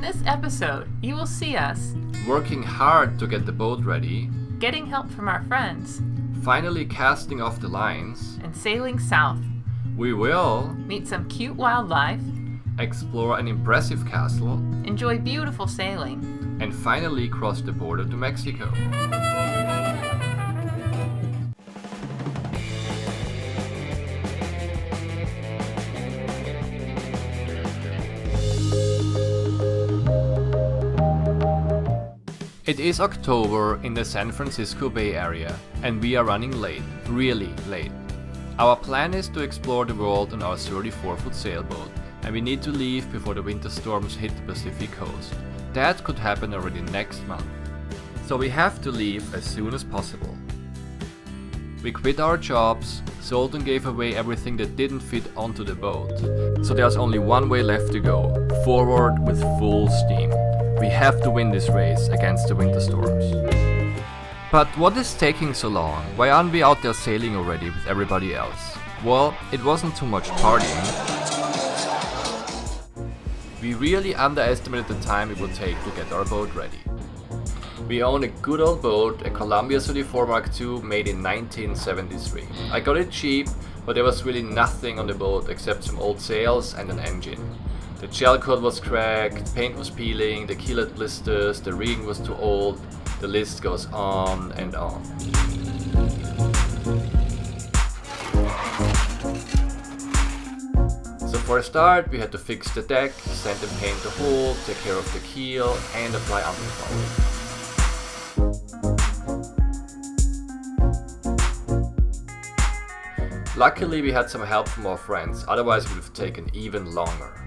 this episode, you will see us working hard to get the boat ready, getting help from our friends, finally casting off the lines, and sailing south. We will Meet some cute wildlife, explore an impressive castle, enjoy beautiful sailing, and finally cross the border to Mexico. It is October in the San Francisco Bay Area, and we are running late, really late. Our plan is to explore the world on our 34-foot sailboat, and we need to leave before the winter storms hit the Pacific coast. That could happen already next month. So we have to leave as soon as possible. We quit our jobs, sold and gave away everything that didn't fit onto the boat. So there's only one way left to go, forward with full steam. We have to win this race against the winter storms. But what is taking so long? Why aren't we out there sailing already with everybody else? Well, it wasn't too much partying. We really underestimated the time it would take to get our boat ready. We own a good old boat, a Columbia 34 Mark II made in 1973. I got it cheap, but there was really nothing on the boat except some old sails and an engine. The gel coat was cracked, paint was peeling, the keel had blisters, the rigging was too old, the list goes on and on. So for a start, we had to fix the deck, sand and paint the hull, take care of the keel, and apply underflow. Luckily, we had some help from our friends, otherwise it would have taken even longer.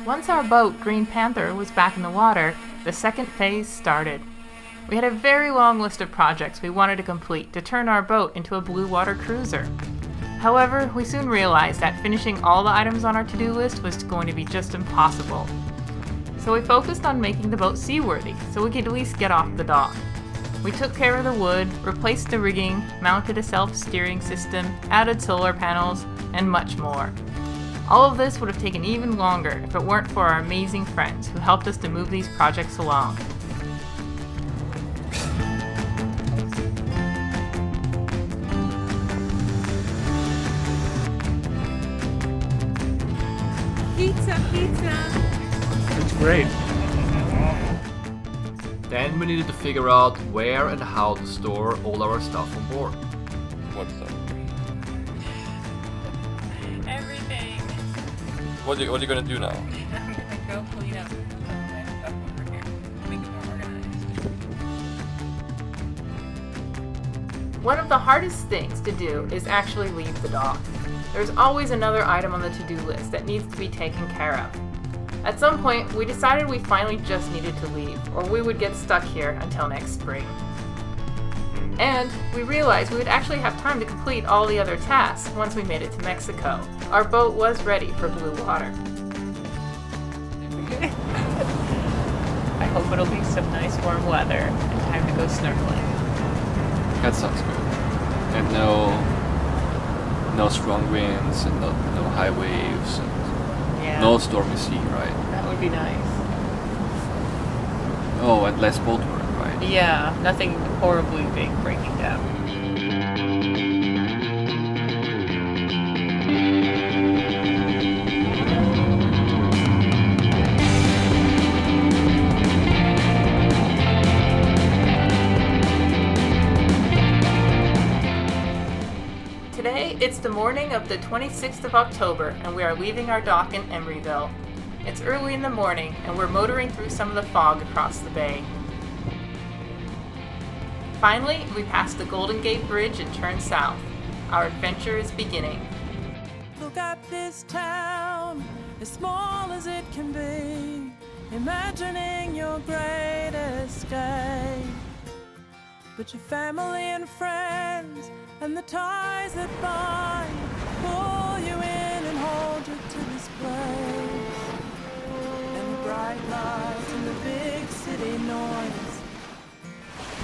Once our boat, Green Panther, was back in the water, the second phase started. We had a very long list of projects we wanted to complete to turn our boat into a blue water cruiser. However, we soon realized that finishing all the items on our to-do list was going to be just impossible. So we focused on making the boat seaworthy so we could at least get off the dock. We took care of the wood, replaced the rigging, mounted a self-steering system, added solar panels, and much more. All of this would have taken even longer if it weren't for our amazing friends who helped us to move these projects along. Pizza! It's great. Then we needed to figure out where and how to store all our stuff on board. What stuff? Everything. What are you gonna do now? I'm gonna go clean up my stuff over here. Make it more organized. One of the hardest things to do is actually leave the dock. There's always another item on the to-do list that needs to be taken care of. At some point, we decided we finally just needed to leave, or we would get stuck here until next spring. And we realized we would actually have time to complete all the other tasks once we made it to Mexico. Our boat was ready for blue water. I hope it'll be some nice warm weather and time to go snorkeling. That sounds good. And no strong winds and no high waves and Yeah. no stormy sea, right? That would be nice. Oh, and less boat work, right? Yeah, nothing horribly big breaking down. Today, it's the morning of the 26th of October, and we are leaving our dock in Emeryville. It's early in the morning, and we're motoring through some of the fog across the bay. Finally, we pass the Golden Gate Bridge and turn south. Our adventure is beginning. Look at this town, as small as it can be, imagining your great escape. but your family and friends and the ties that bind pull you in and hold you to this place. And the bright lights and the big city noise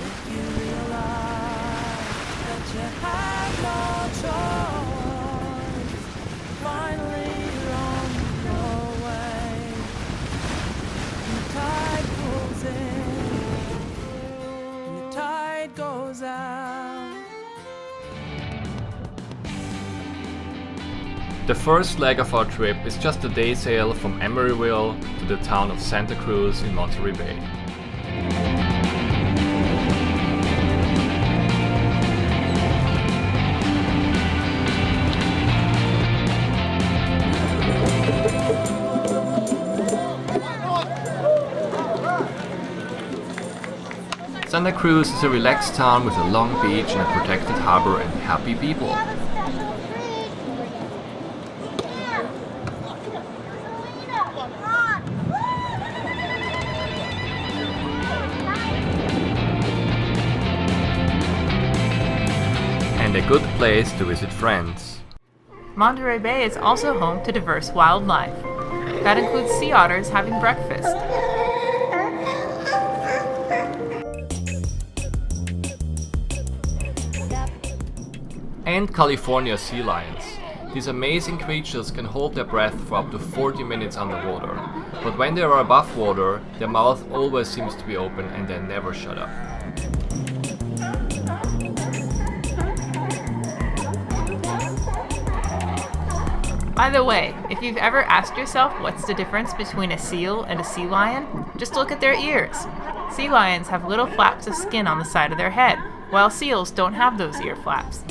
make you realize that you have no choice. Finally you're on your way, and the tide pulls in and the tide goes out. The first leg of our trip is just a day sail from Emeryville to the town of Santa Cruz in Monterrey Bay. Santa Cruz is a relaxed town with a long beach and a protected harbor and happy people. And a good place to visit friends. Monterrey Bay is also home to diverse wildlife. That includes sea otters having breakfast. And California sea lions. These amazing creatures can hold their breath for up to 40 minutes underwater, but when they are above water, their mouth always seems to be open and they never shut up. By the way, if you've ever asked yourself what's the difference between a seal and a sea lion, just look at their ears. Sea lions have little flaps of skin on the side of their head, while seals don't have those ear flaps.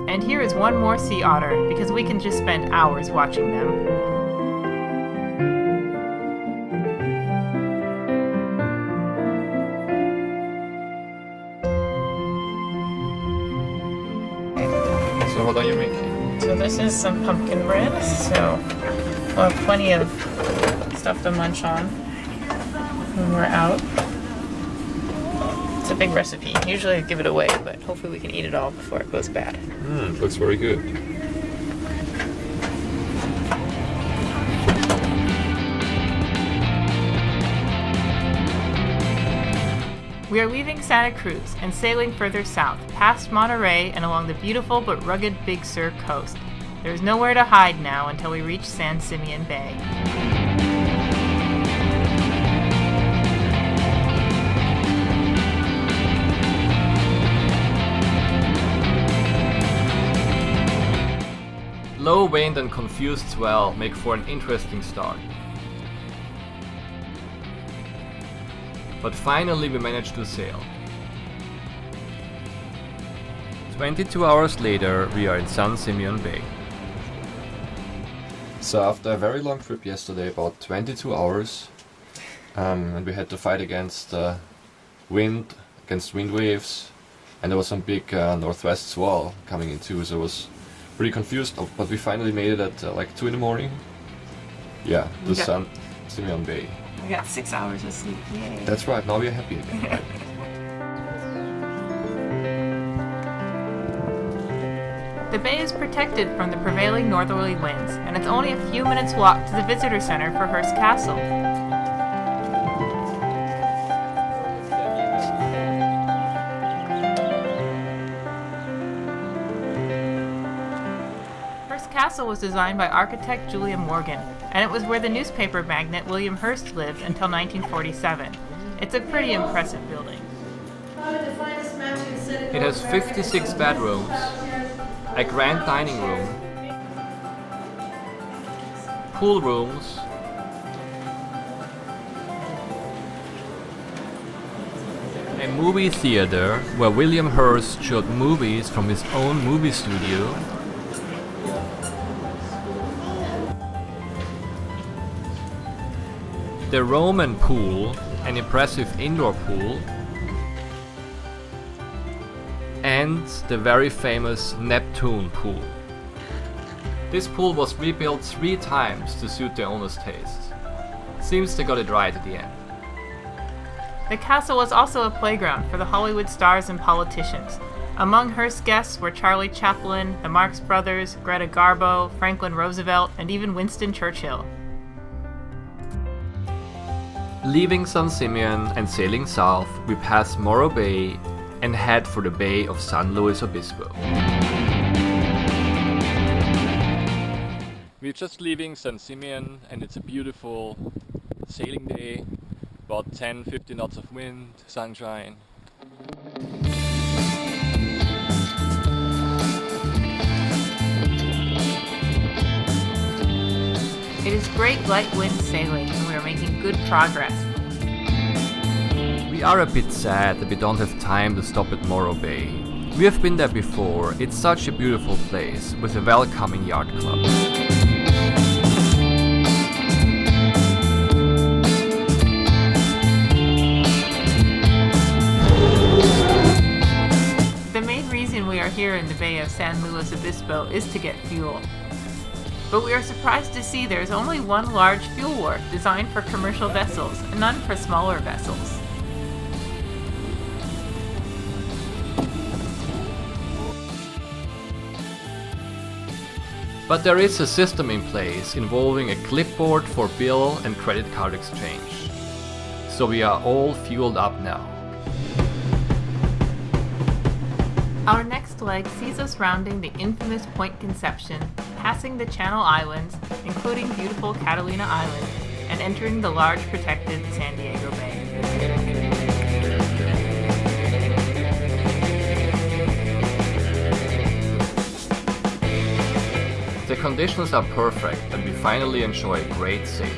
And here is one more sea otter, because we can just spend hours watching them. So what are you making? So this is some pumpkin bread, so we'll have plenty of stuff to munch on when we're out. It's a big recipe. Usually I give it away, but hopefully we can eat it all before it goes bad. Looks very good. We are leaving Santa Cruz and sailing further south, past Monterrey and along the beautiful but rugged Big Sur coast. There is nowhere to hide now until we reach San Simeon Bay. Low wind and confused swell make for an interesting start. But finally we managed to sail. 22 hours later we are in San Simeon Bay. So after a very long trip yesterday, about 22 hours, and we had to fight against wind waves, and there was some big northwest swell coming in too, so I was pretty confused, but we finally made it at like 2 in the morning. Yeah, to San Simeon Bay. We got 6 hours of sleep. Yay. That's right, now we're happy again, right? The bay is protected from the prevailing northerly winds, and it's only a few minutes walk to the visitor center for Hearst Castle. Hearst Castle was designed by architect Julia Morgan, and it was where the newspaper magnate William Hearst lived until 1947. It's a pretty impressive building. It has 56 bedrooms, a grand dining room, pool rooms, a movie theater where William Hearst shot movies from his own movie studio, the Roman pool, an impressive indoor pool, and the very famous Neptune pool. This pool was rebuilt 3 times to suit the owner's tastes. Seems they got it right at the end. The castle was also a playground for the Hollywood stars and politicians. Among Hearst guests were Charlie Chaplin, the Marx Brothers, Greta Garbo, Franklin Roosevelt, and even Winston Churchill. Leaving San Simeon and sailing south, we pass Morro Bay and head for the Bay of San Luis Obispo. We're just leaving San Simeon and it's a beautiful sailing day, about 10-15 knots of wind, sunshine. It is great light wind sailing and we are making good progress. We are a bit sad that we don't have time to stop at Morro Bay. We have been there before, it's such a beautiful place with a welcoming yacht club. The main reason we are here in the Bay of San Luis Obispo is to get fuel. But we are surprised to see there is only one large fuel wharf designed for commercial vessels and none for smaller vessels. But there is a system in place involving a clipboard for bill and credit card exchange. So we are all fueled up now. Our next leg sees us rounding the infamous Point Conception, passing the Channel Islands, including beautiful Catalina Island, and entering the large protected San Diego Bay. The conditions are perfect and we finally enjoy great sailing.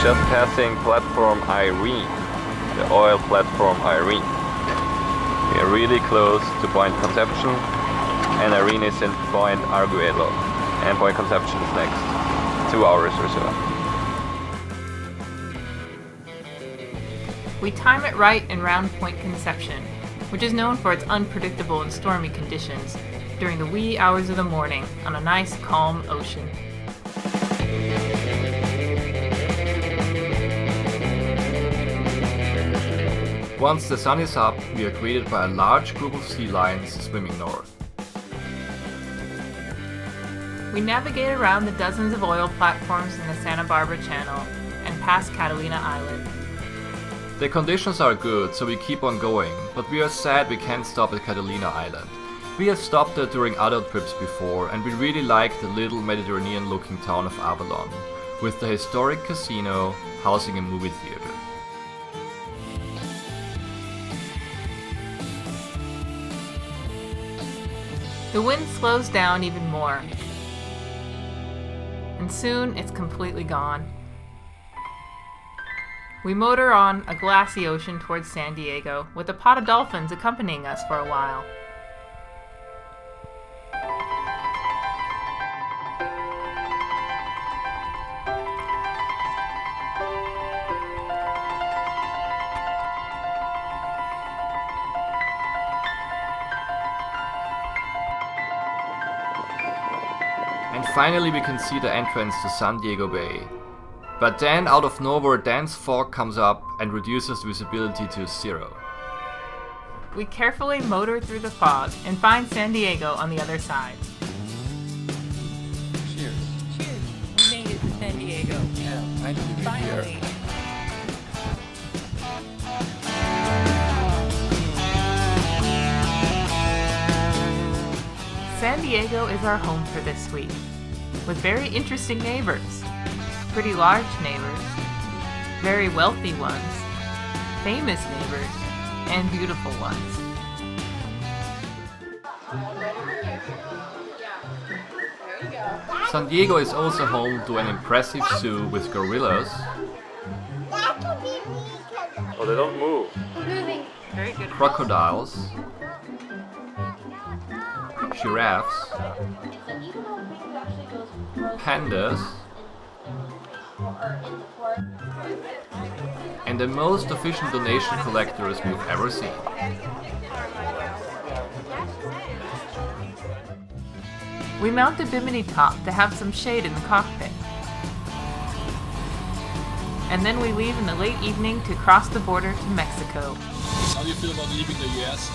Just passing platform Irene, the oil platform Irene. We are really close to Point Conception and Irene is in Point Arguello and Point Conception is next, 2 hours or so. We time it right and round Point Conception, which is known for its unpredictable and stormy conditions during the wee hours of the morning on a nice calm ocean. Once the sun is up, we are greeted by a large group of sea lions swimming north. We navigate around the dozens of oil platforms in the Santa Barbara Channel and past Catalina Island. The conditions are good, so we keep on going, but we are sad we can't stop at Catalina Island. We have stopped there during other trips before, and we really like the little Mediterranean-looking town of Avalon, with the historic casino housing a movie theater. The wind slows down even more, and soon it's completely gone. We motor on a glassy ocean towards San Diego, with a pod of dolphins accompanying us for a while. And finally we can see the entrance to San Diego Bay. But then out of nowhere dense fog comes up and reduces visibility to 0. We carefully motor through the fog and find San Diego on the other side. Cheers. Cheers. We made it to San Diego. Yeah, Finally. San Diego is our home for this week, with very interesting neighbors, pretty large neighbors, very wealthy ones, famous neighbors, and beautiful ones. San Diego is also home to an impressive zoo with gorillas. Oh, they don't move. Very good. Crocodiles, giraffes, pandas, and and the most efficient donation collectors we've ever seen. We mount the bimini top to have some shade in the cockpit. And then we leave in the late evening to cross the border to Mexico. How do you feel about leaving the US?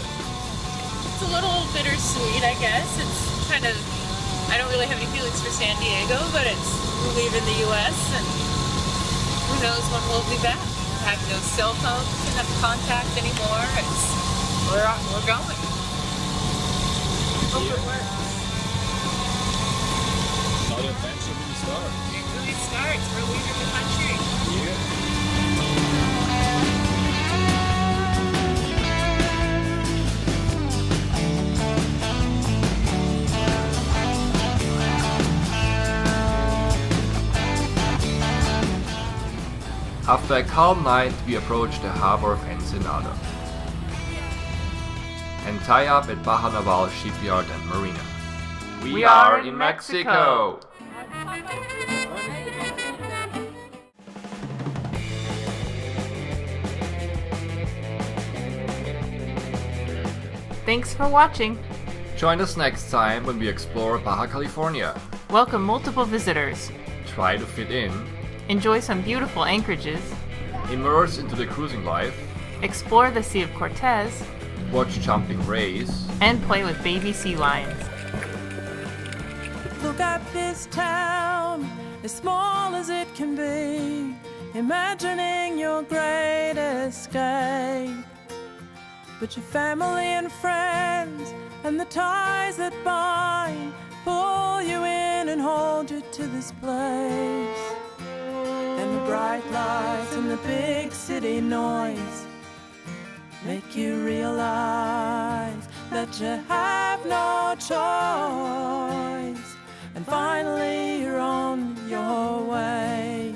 It's a little bittersweet, I guess. It's kind of, I don't really have any feelings for San Diego, but we're leaving the US and who knows when we'll be back. We have no cell phones, we don't have contact anymore. We're going. Hope it works. How the adventure really start? It really starts. We're leaving the country. After a calm night, we approach the harbor of Ensenada and tie up at Baja Naval Shipyard and Marina. We are in Mexico! Thanks for watching. Join us next time when we explore Baja California. Welcome multiple visitors. Try to fit in, Enjoy some beautiful anchorages. immerse into the cruising life, Explore the Sea of Cortez. watch jumping rays, And play with baby sea lions. Look at this town, as small as it can be, imagining your great escape. But your family and friends and the ties that bind pull you in and hold you to this place. And the bright lights and the big city noise make you realize that you have no choice. And finally you're on your way,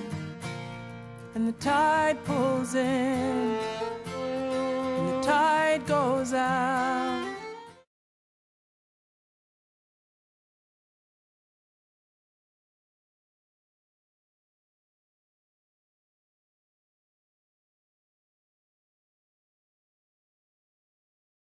and the tide pulls in, and the tide goes out.